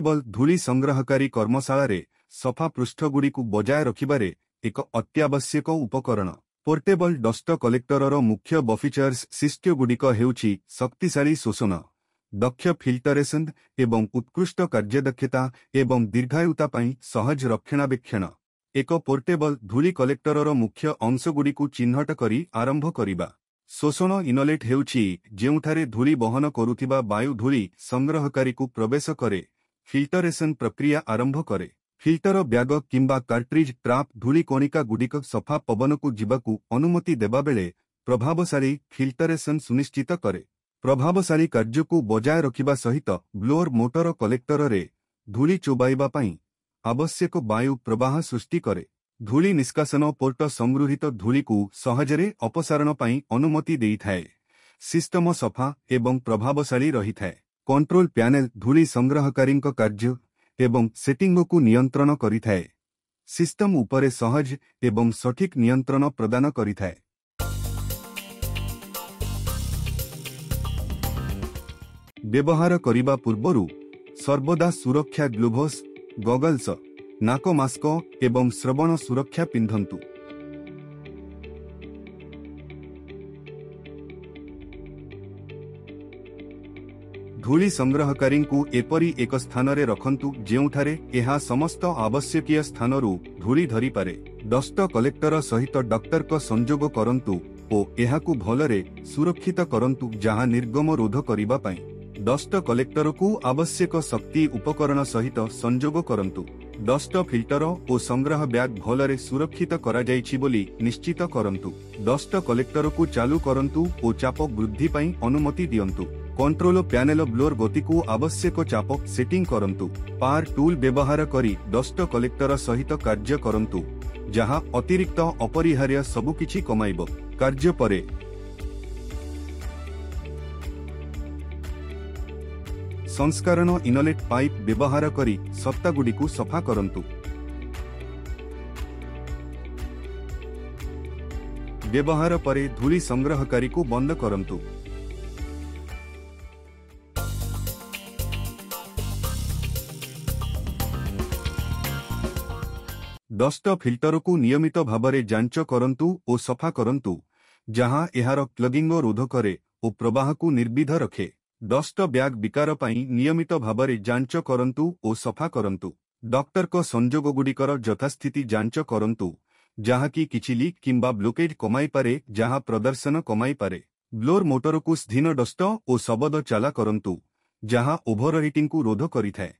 Portable धूली संग्रहकारी कर्मशाला रे सफा पृष्ठगुड़ी को बजाय रखिबारे एक अत्यावश्यक उपकरण। पोर्टेबल डस्ट कलेक्टर मुख्य बफिचर्स सिस्टमगुड़िक हेउछि शक्तिशाली शोषण, दक्ष फिल्टरेशन एवं उत्कृष्ट कार्यदक्षता एवं दीर्घायुता पई सहज रक्षणाबेक्षण। एक पोर्टेबल धूली कलेक्टर मुख्य अंशगुड़िक चिन्हट करी आरंभ करिबा। शोषण इनलेट हेउछि जेउठारे धूली बहन करुथिबा वायु धूली संग्रहकारी को प्रवेश करे। फिल्टरेशन प्रक्रिया आरंभ करे। फिल्टर ब्याग किंबा कार्ट्रिज ट्राप धूली कणिका गुड़िक सफा पवन को जीवाकू अनुमति देबा बेले प्रभावशाली फिल्टरेशन सुनिश्चित करे। प्रभावशाली कार्य को बजाय रखिबा सहित ब्लोअर मोटर कलेक्टर रे धूली चोबाइबा पई आवश्यक वायु प्रवाह सृष्टि करे। धूली निष्कासन पोर्ट संगृहीत धूली को सहजरे अपसारण पई अनुमति देइथाए। सिस्टम सफा एवं प्रभावशाली रहिथाए। कंट्रोल पैनल धूली संग्रहकारी कार्य एवं सेटिंग को नियंत्रण करिथाए। सिस्टम उपरे सहज एवं सठिक नियंत्रण प्रदान करिथाए। व्यवहार करिबा पूर्वरु सर्वदा सुरक्षा ग्लोव्स, गॉगल्स, नाक मास्क एवं श्रवण सुरक्षा पिंधंतु। धूली संग्रहकारी को एपरी एक स्थान रे रखंतु जेउठारे एहा समस्त आवश्यकीय स्थानरू धूली धरी पारे। डस्ट कलेक्टर सहित डॉक्टर को संयोग करंतु ओ एहाकू भलरे सुरक्षित करंतु जहां निर्गम रोध करिबा पई। डस्ट कलेक्टर को आवश्यक शक्ति उपकरण सहित संयोग करंतु। डस्ट फिल्टर और संग्रह बैग भलरे सुरक्षित करा जाइछि बोली निश्चित करंतु। डस्ट कलेक्टर को चालू करंतु और चाप वृद्धि पई अनुमति दियंतु। कंट्रोल पैनल ब्लोअर गति को आवश्यक चाप सेटिंग करंतु। पावर टूल व्यवहार करी डस्ट कलेक्टर सहित कार्य करंतु जहां अतिरिक्त अपरिहार्य सबुकिछि कमाइबो। कार्य परे संस्करण इनलेट पाइप व्यवहार करी सत्तागुड़ी को सफा करंतु। व्यवहार परे धूली संग्रहकारी को बंद करंतु। डस्ट फिल्टर को नियमित भावरे जांच करंतु और सफा करंतु जहां एहार क्लगिंग रोध करे और प्रवाह को निर्विध रखे। डस्ट बैग विकार पई नियमित भावरे जांच करंतु और सफा करंतु। डॉक्टर को संयोग गुड़िकर यथास्थिति जांच करंतु जहाँ की किछि लीक किंबा ब्लोकेज कमाई पारे जहाँ प्रदर्शन कमाई पारे। ब्लोअर मोटर को स्धीन डस्ट और शबद चाला करंतु जहाँ ओभरहीटिंग को रोध करिथाए।